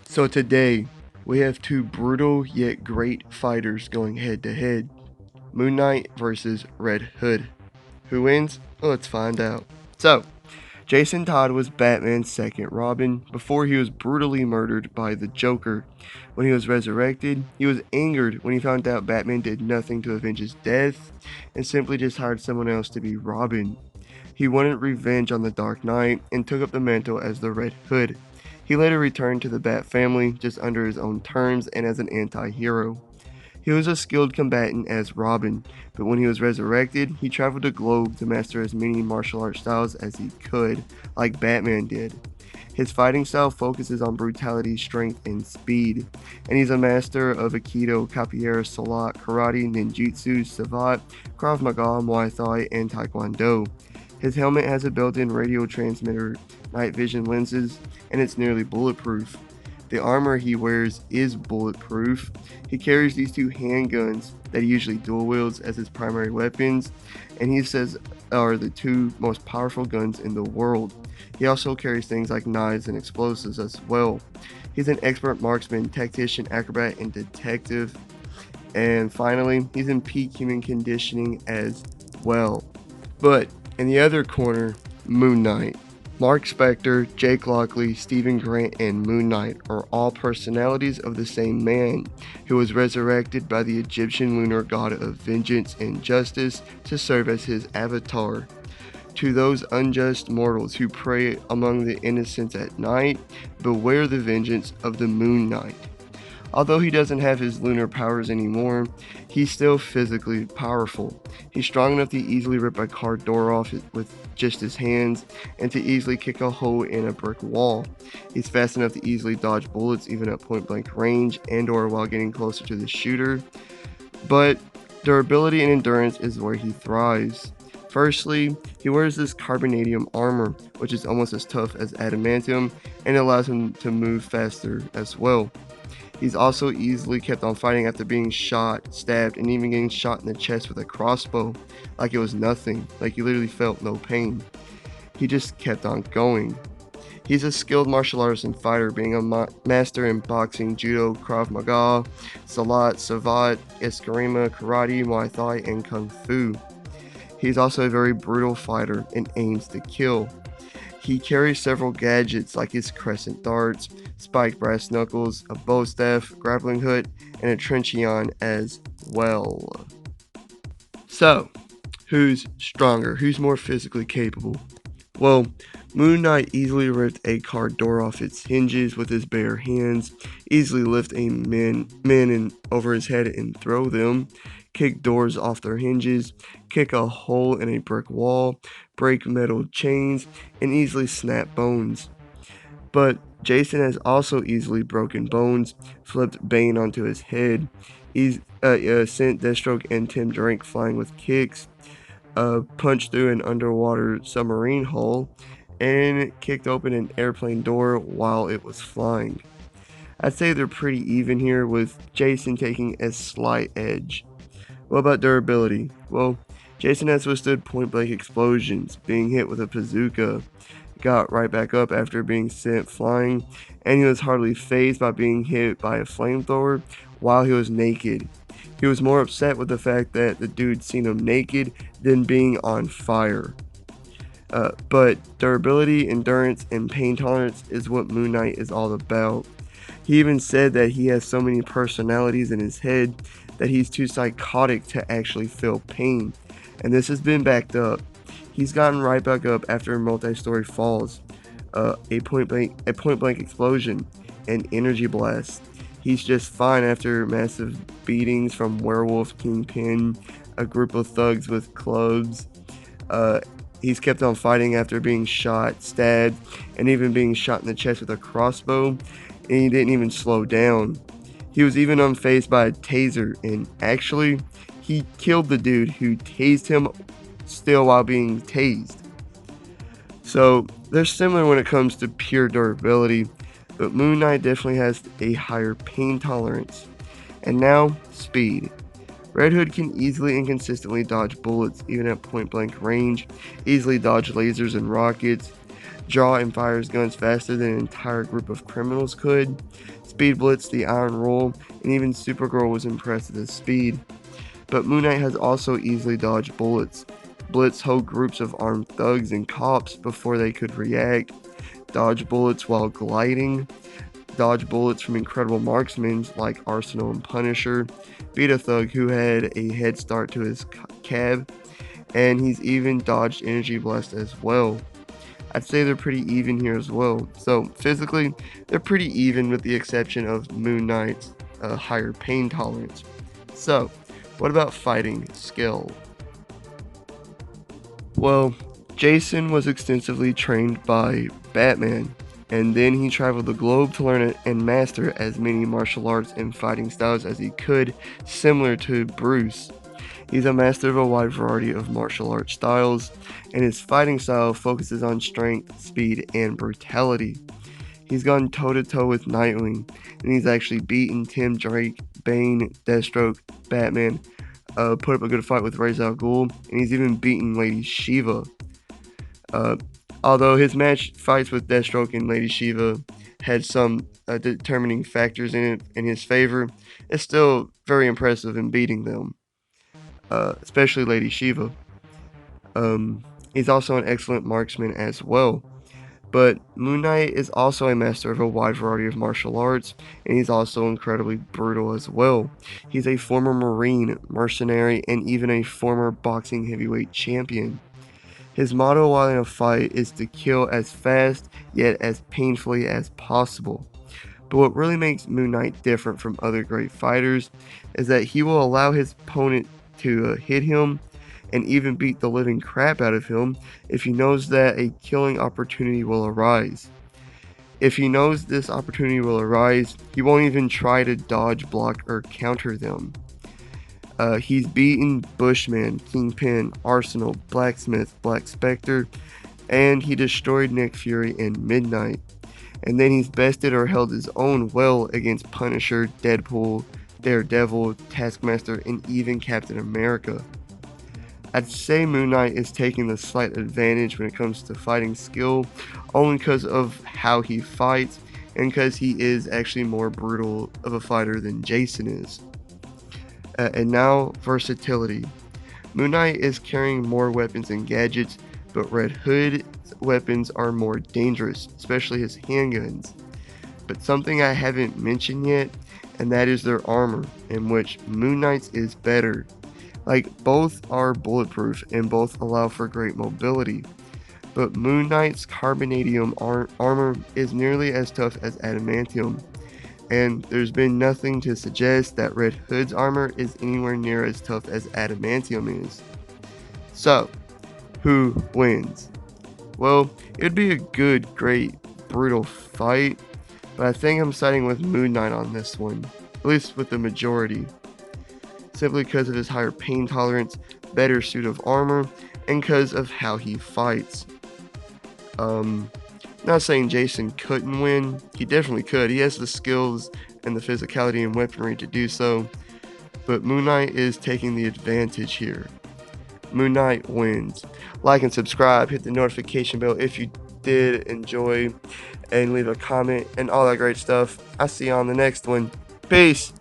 So today, we have two brutal yet great fighters going head to head. Moon Knight versus Red Hood. Who wins? Well, let's find out. So, Jason Todd was Batman's second Robin before he was brutally murdered by the Joker. When he was resurrected, he was angered when he found out Batman did nothing to avenge his death and simply just hired someone else to be Robin. He wanted revenge on the Dark Knight and took up the mantle as the Red Hood. He later returned to the Bat family just under his own terms and as an anti-hero. He was a skilled combatant as Robin, but when he was resurrected, he traveled the globe to master as many martial arts styles as he could, like Batman did. His fighting style focuses on brutality, strength, and speed, and he's a master of Aikido, Capoeira, Salat, Karate, Ninjutsu, Savate, Krav Maga, Muay Thai, and Taekwondo. His helmet has a built-in radio transmitter, night vision lenses, and it's nearly bulletproof. The armor he wears is bulletproof. He carries these two handguns that he usually dual wields as his primary weapons, and he says are the two most powerful guns in the world. He also carries things like knives and explosives as well. He's an expert marksman, tactician, acrobat, and detective. And finally, he's in peak human conditioning as well. But in the other corner, Moon Knight. Mark Spector, Jake Lockley, Stephen Grant, and Moon Knight are all personalities of the same man, who was resurrected by the Egyptian lunar god of vengeance and justice to serve as his avatar. To those unjust mortals who prey among the innocents at night, beware the vengeance of the Moon Knight. Although he doesn't have his lunar powers anymore, he's still physically powerful. He's strong enough to easily rip a car door off with just his hands and to easily kick a hole in a brick wall. He's fast enough to easily dodge bullets even at point blank range and or while getting closer to the shooter. But durability and endurance is where he thrives. Firstly, he wears this carbonadium armor, which is almost as tough as adamantium and allows him to move faster as well. He's also easily kept on fighting after being shot, stabbed, and even getting shot in the chest with a crossbow, like it was nothing, like he literally felt no pain. He just kept on going. He's a skilled martial artist and fighter, being a master in boxing, judo, Krav Maga, Salat, Savate, Eskrima, Karate, Muay Thai, and Kung Fu. He's also a very brutal fighter and aims to kill. He carries several gadgets like his crescent darts, spiked brass knuckles, a bow staff, grappling hook, and a truncheon as well. So, who's stronger? Who's more physically capable? Well, Moon Knight easily ripped a car door off its hinges with his bare hands, easily lift a men over his head and throw them, kick doors off their hinges, kick a hole in a brick wall, break metal chains, and easily snap bones. But Jason has also easily broken bones, flipped Bane onto his head, sent Deathstroke and Tim Drake flying with kicks, punched through an underwater submarine hull, and kicked open an airplane door while it was flying. I'd say they're pretty even here, with Jason taking a slight edge. What about durability? Well, Jason has withstood point-blank explosions, being hit with a bazooka, got right back up after being sent flying, and he was hardly fazed by being hit by a flamethrower while he was naked. He was more upset with the fact that the dude seen him naked than being on fire. But durability, endurance, and pain tolerance is what Moon Knight is all about. He even said that he has so many personalities in his head that he's too psychotic to actually feel pain, and this has been backed up. He's gotten right back up after multi-story falls, a point blank explosion, and energy blast. He's just fine after massive beatings from Werewolf, Kingpin, a group of thugs with clubs. He's kept on fighting after being shot, stabbed, and even being shot in the chest with a crossbow, and he didn't even slow down. He was even unfazed by a taser, and actually, he killed the dude who tased him still while being tased. So, they're similar when it comes to pure durability, but Moon Knight definitely has a higher pain tolerance. And now, speed. Red Hood can easily and consistently dodge bullets, even at point blank range, easily dodge lasers and rockets. draw and fires guns faster than an entire group of criminals could. Speed Blitz, the Iron Roll, and even Supergirl was impressed with his speed. But Moon Knight has also easily dodged bullets. Blitz hold groups of armed thugs and cops before they could react, dodge bullets while gliding, dodge bullets from incredible marksmen like Arsenal and Punisher, beat a thug who had a head start to his cab, and he's even dodged energy blast as well. I'd say they're pretty even here as well. So physically, they're pretty even with the exception of Moon Knight's higher pain tolerance. So, what about fighting skill? Well, Jason was extensively trained by Batman, and then he traveled the globe to learn and master as many martial arts and fighting styles as he could, similar to Bruce. He's a master of a wide variety of martial arts styles, and his fighting style focuses on strength, speed, and brutality. He's gone toe-to-toe with Nightwing, and he's actually beaten Tim Drake, Bane, Deathstroke, Batman, put up a good fight with Ra's al Ghul, and he's even beaten Lady Shiva. Uh, Although his match fights with Deathstroke and Lady Shiva had some determining factors in it in his favor, it's still very impressive in beating them, especially Lady Shiva. He's also an excellent marksman as well. But Moon Knight is also a master of a wide variety of martial arts, and he's also incredibly brutal as well. He's a former Marine, mercenary, and even a former boxing heavyweight champion. His motto while in a fight is to kill as fast yet as painfully as possible. But what really makes Moon Knight different from other great fighters is that he will allow his opponent to hit him and even beat the living crap out of him if he knows that a killing opportunity will arise. If he knows this opportunity will arise, he won't even try to dodge, block, or counter them. He's beaten Bushman, Kingpin, Arsenal, Blacksmith, Black Spectre, and he destroyed Nick Fury in Midnight. And then he's bested or held his own well against Punisher, Deadpool, Daredevil, Taskmaster, and even Captain America. I'd say Moon Knight is taking the slight advantage when it comes to fighting skill, only because of how he fights and because he is actually more brutal of a fighter than Jason is. And now, versatility. Moon Knight is carrying more weapons and gadgets, but Red Hood's weapons are more dangerous, especially his handguns. But something I haven't mentioned yet, and that is their armor, in which Moon Knight's is better. Like, both are bulletproof and both allow for great mobility. But Moon Knight's carbonadium armor is nearly as tough as adamantium. And there's been nothing to suggest that Red Hood's armor is anywhere near as tough as adamantium is. So, who wins? Well, it would be a good, great, brutal fight, but I think I'm siding with Moon Knight on this one, at least with the majority. Simply because of his higher pain tolerance, better suit of armor, and because of how he fights. Not saying Jason couldn't win, he definitely could. He has the skills and the physicality and weaponry to do so, but Moon Knight is taking the advantage here. Moon Knight wins. Like and subscribe, hit the notification bell if you did enjoy, and leave a comment and all that great stuff. I'll see you on the next one. Peace!